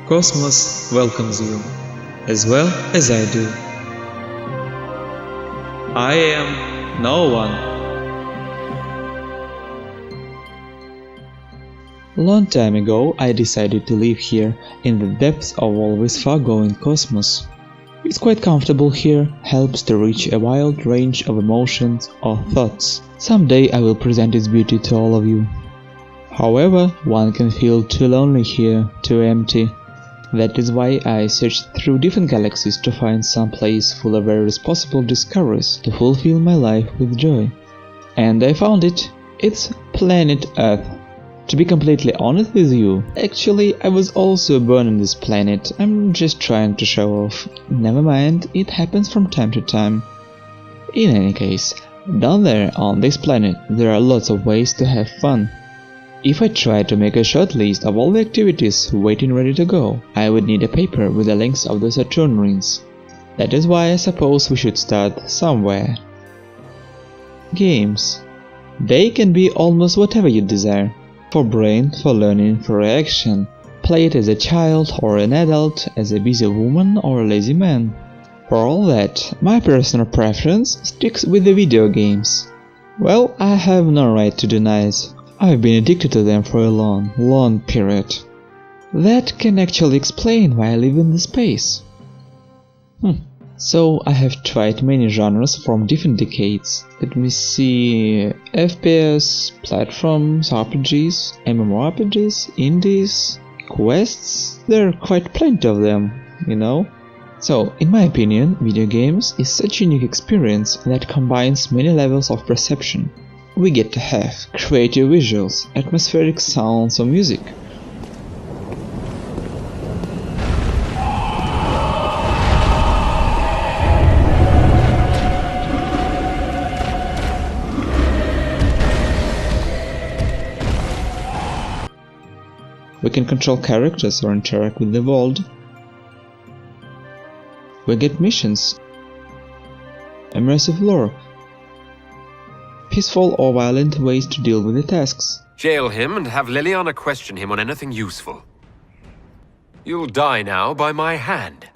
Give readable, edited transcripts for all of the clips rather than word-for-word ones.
Cosmos welcomes you, as well as I do. I am no one. Long time ago I decided to live here in the depths of always far-going cosmos. It's quite comfortable here, helps to reach a wide range of emotions or thoughts. Someday I will present its beauty to all of you. However, one can feel too lonely here, too empty. That is why I searched through different galaxies to find some place full of various possible discoveries to fulfill my life with joy. And I found it. It's planet Earth. To be completely honest with you, actually I was also born on this planet, I'm just trying to show off. Never mind, it happens from time to time. In any case, down there on this planet there are lots of ways to have fun. If I try to make a short list of all the activities waiting ready to go, I would need a paper with the links of the Saturn rings. That is why I suppose we should start somewhere. Games. They can be almost whatever you desire. For brain, for learning, for reaction. Play it as a child or an adult, as a busy woman or a lazy man. For all that, my personal preference sticks with the video games. Well, I have no right to deny it. I've been addicted to them for a long period. That can actually explain why I live in this space. So I have tried many genres from different decades. Let me see... FPS, platforms, RPGs, MMORPGs, indies, quests... There are quite plenty of them, you know? So, in my opinion, video games is such a unique experience that combines many levels of perception. We get to have creative visuals, atmospheric sounds or music. We can control characters or interact with the world. We get missions, immersive lore, peaceful or violent ways to deal with the tasks. Jail him and have Liliana question him on anything useful. You'll die now by my hand.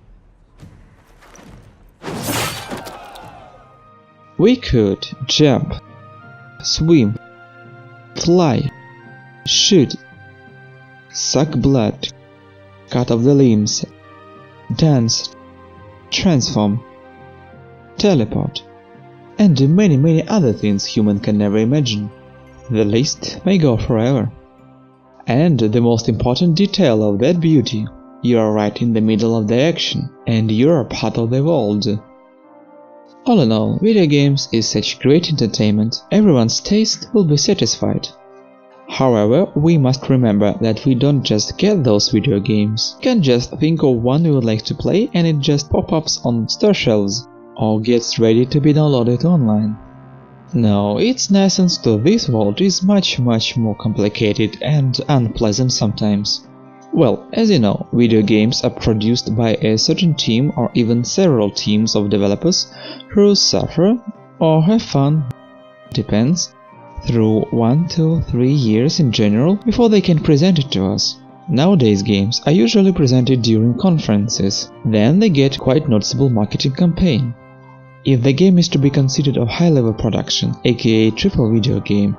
We could jump, swim, fly, shoot, suck blood, cut off the limbs, dance, transform, teleport, and do many other things human can never imagine. The list may go forever. And the most important detail of that beauty, you are right in the middle of the action, and you are part of the world. All in all, video games is such great entertainment, everyone's taste will be satisfied. However, we must remember that we don't just get those video games. You can just think of one you would like to play and it just pop-ups on store shelves, or gets ready to be downloaded online. No, its essence to this world is much more complicated and unpleasant sometimes. Well, as you know, video games are produced by a certain team or even several teams of developers who suffer or have fun, depends, through 1 to 3 years in general before they can present it to us. Nowadays games are usually presented during conferences, then they get quite noticeable marketing campaign. If the game is to be considered a high-level production, aka triple video game,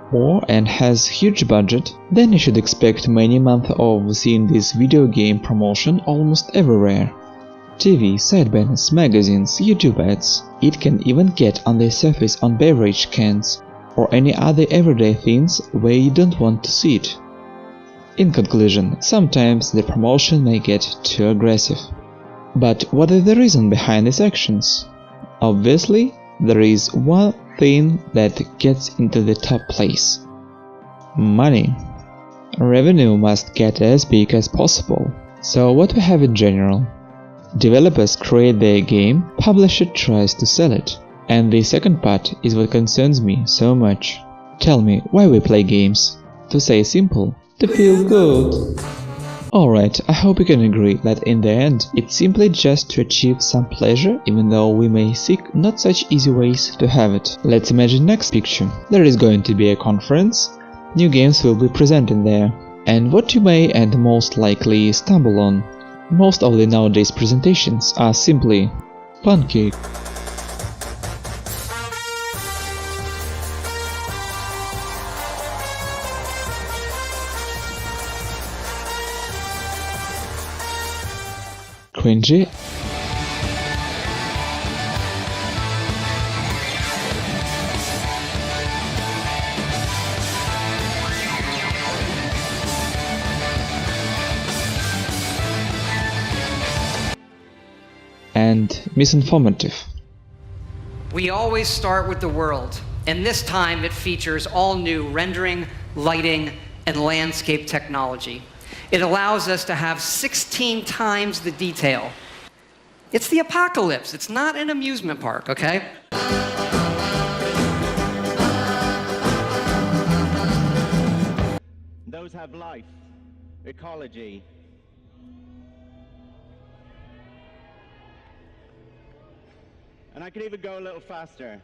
and has huge budget, then you should expect many months of seeing this video game promotion almost everywhere. TV, side banners, magazines, YouTube ads. It can even get on the surface on beverage cans, or any other everyday things where you don't want to see it. In conclusion, sometimes the promotion may get too aggressive. But what is the reason behind these actions? Obviously, there is one thing that gets into the top place. Money. Revenue must get as big as possible. So what we have in general? Developers create their game, publisher tries to sell it. And the second part is what concerns me so much. Tell me, why we play games? To say simple, to feel good. Alright, I hope you can agree that in the end, it's simply just to achieve some pleasure, even though we may seek not such easy ways to have it. Let's imagine next picture. There is going to be a conference, new games will be presented there, and what you may and most likely stumble on. Most of the nowadays presentations are simply pancake. Cringy. And misinformative. We always start with the world, and this time it features all new rendering, lighting, and landscape technology. It allows us to have 16 times the detail. It's the apocalypse. It's not an amusement park, okay? Those have life, ecology. And I could even go a little faster.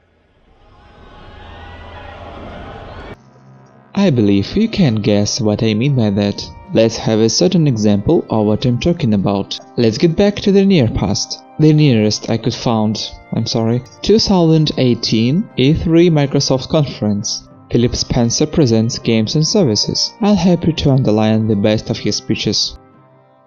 I believe you can guess what I mean by that. Let's have a certain example of what I'm talking about. Let's get back to the near past. The nearest I could find, 2018 E3 Microsoft Conference. Philip Spencer presents games and services. I'll help you to underline the best of his speeches.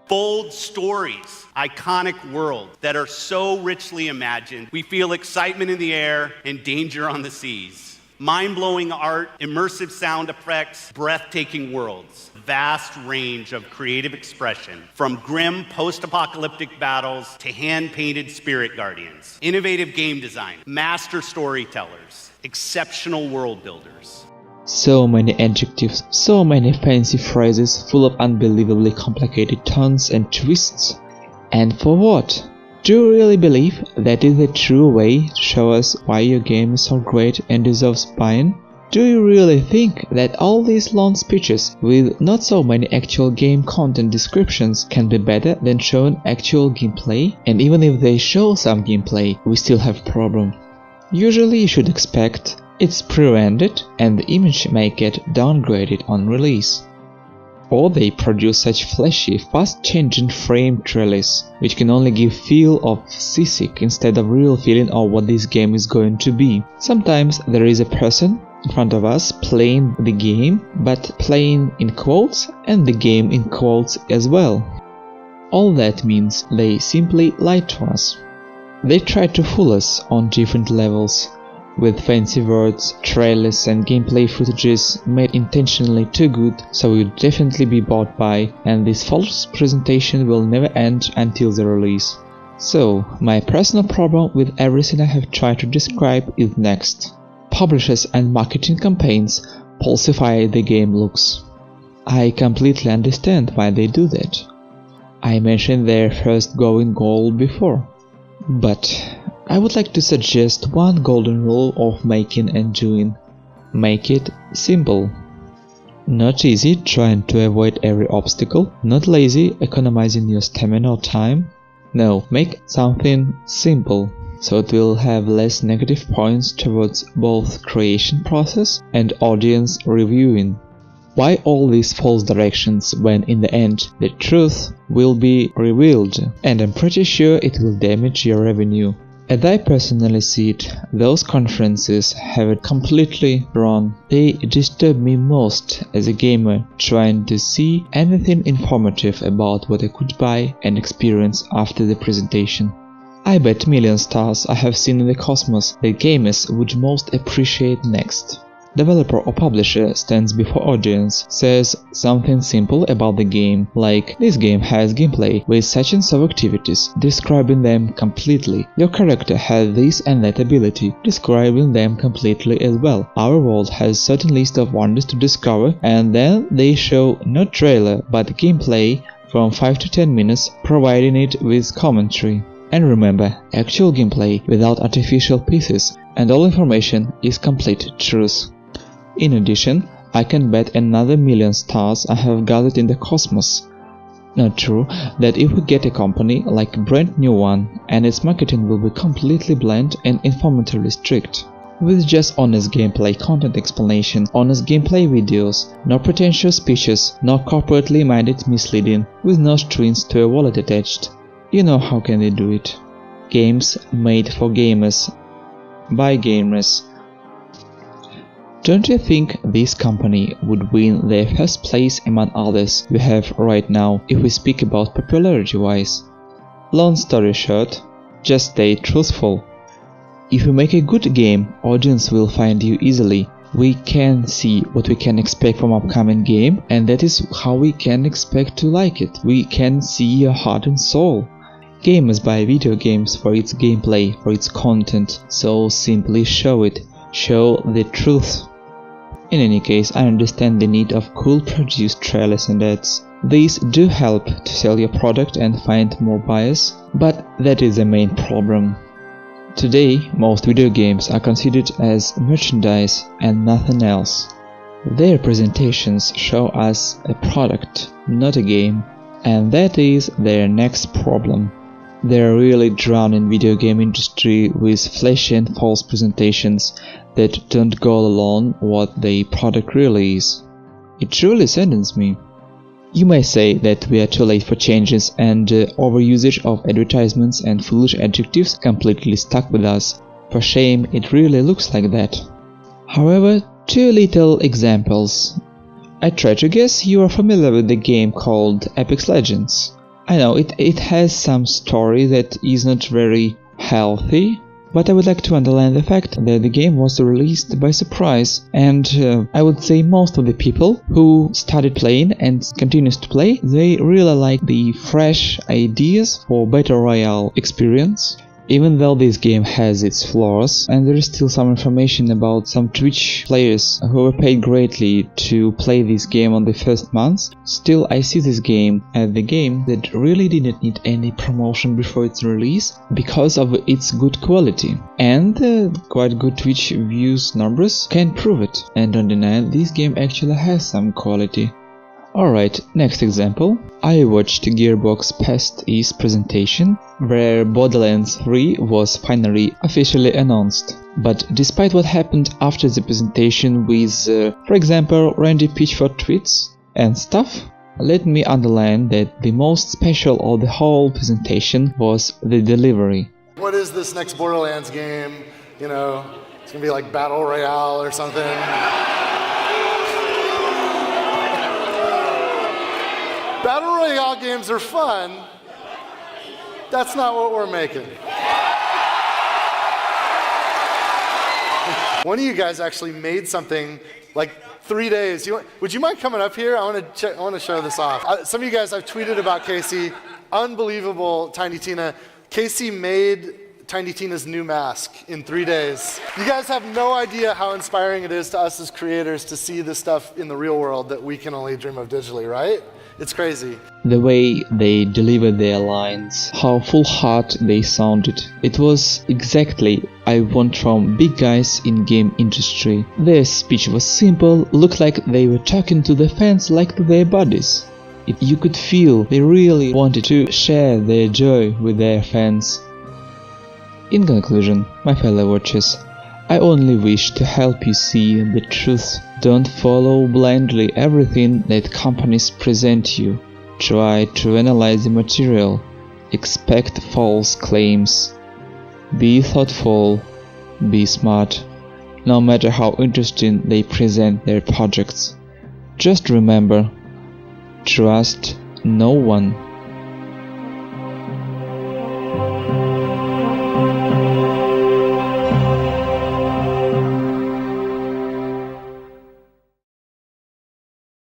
Bold stories, iconic worlds that are so richly imagined, we feel excitement in the air and danger on the seas. Mind-blowing art, immersive sound effects, breathtaking worlds. Vast range of creative expression, from grim post-apocalyptic battles to hand-painted spirit guardians. Innovative game design, master storytellers, exceptional world builders. So many adjectives, so many fancy phrases full of unbelievably complicated turns and twists. And for what? Do you really believe that is the true way to show us why your game is so great and deserves buying? Do you really think that all these long speeches with not so many actual game content descriptions can be better than showing actual gameplay? And even if they show some gameplay, we still have problem. Usually you should expect it's pre-rendered and the image may get downgraded on release. Or they produce such flashy, fast-changing frame trailers, which can only give feel of seasick instead of real feeling of what this game is going to be. Sometimes there is a person in front of us playing the game, but playing in quotes and the game in quotes as well. All that means they simply lied to us. They tried to fool us on different levels, with fancy words, trailers and gameplay footages made intentionally too good, so we would definitely be bought by, and this false presentation will never end until the release. So, my personal problem with everything I have tried to describe is next. Publishers and marketing campaigns falsify the game looks. I completely understand why they do that. I mentioned their first going goal before. But I would like to suggest one golden rule of making and doing. Make it simple. Not easy, trying to avoid every obstacle. Not lazy, economizing your stamina or time. No, make something simple, so it will have less negative points towards both creation process and audience reviewing. Why all these false directions when in the end the truth will be revealed, and I'm pretty sure it will damage your revenue. As I personally see it, those conferences have it completely wrong. They disturb me most as a gamer trying to see anything informative about what I could buy and experience after the presentation. I bet million stars I have seen in the cosmos that gamers would most appreciate next. Developer or publisher stands before audience, says something simple about the game, like this game has gameplay with such and so activities, describing them completely. Your character has this and that ability, describing them completely as well. Our world has certain list of wonders to discover, and then they show not trailer but gameplay from 5 to 10 minutes, providing it with commentary. And remember, actual gameplay without artificial pieces, and all information is complete truth. In addition, I can bet another million stars I have gathered in the cosmos. Not true that if we get a company like a brand new one, and its marketing will be completely bland and informatively strict. with just honest gameplay content explanation, honest gameplay videos, no pretentious pitches, no corporately minded misleading, with no strings to a wallet attached. You know how can they do it? Games made for gamers, by gamers. Don't you think this company would win their first place among others we have right now if we speak about popularity wise? Long story short, just stay truthful. If you make a good game, audience will find you easily. We can see what we can expect from upcoming game, and that is how we can expect to like it. We can see your heart and soul. Gamers buy video games for its gameplay, for its content, so simply show it. Show the truth. In any case, I understand the need of cool produced trailers and ads. These do help to sell your product and find more buyers, but that is the main problem. Today, most video games are considered as merchandise and nothing else. Their presentations show us a product, not a game, and that is their next problem. They are really drowned in video game industry with flashy and false presentations that don't go along what the product really is. It truly saddens me. You may say that we are too late for changes and overusage of advertisements and foolish adjectives completely stuck with us. For shame, it really looks like that. However, two little examples. I try to guess you are familiar with the game called Apex Legends. I know it has some story that is not very healthy, but I would like to underline the fact that the game was released by surprise, and I would say most of the people who started playing and continues to play, they really like the fresh ideas for Battle Royale experience. Even though this game has its flaws, and there is still some information about some Twitch players who were paid greatly to play this game on the first months, still I see this game as the game that really didn't need any promotion before its release because of its good quality. And quite good Twitch views numbers can prove it, and don't deny this game actually has some quality. Alright, next example. I watched Gearbox Past East presentation, where Borderlands 3 was finally officially announced. But despite what happened after the presentation with, for example, Randy Pitchford tweets and stuff, let me underline that the most special of the whole presentation was the delivery. What is this next Borderlands game? You know, it's gonna be like Battle Royale or something. Battle Royale games are fun. That's not what we're making. One of you guys actually made something like 3 days. Would you mind coming up here? I want to show this off. Some of you guys, I've tweeted about Casey. Unbelievable, Tiny Tina. Casey made Tiny Tina's new mask in 3 days. You guys have no idea how inspiring it is to us as creators to see this stuff in the real world that we can only dream of digitally, right? It's crazy. The way they delivered their lines, how full heart they sounded. It was exactly I want from big guys in game industry. Their speech was simple, looked like they were talking to the fans like to their buddies. You could feel they really wanted to share their joy with their fans. In conclusion, my fellow watchers, I only wish to help you see the truth. Don't follow blindly everything that companies present you. Try to analyze the material. Expect false claims. Be thoughtful. Be smart. No matter how interesting they present their projects. Just remember, trust no one.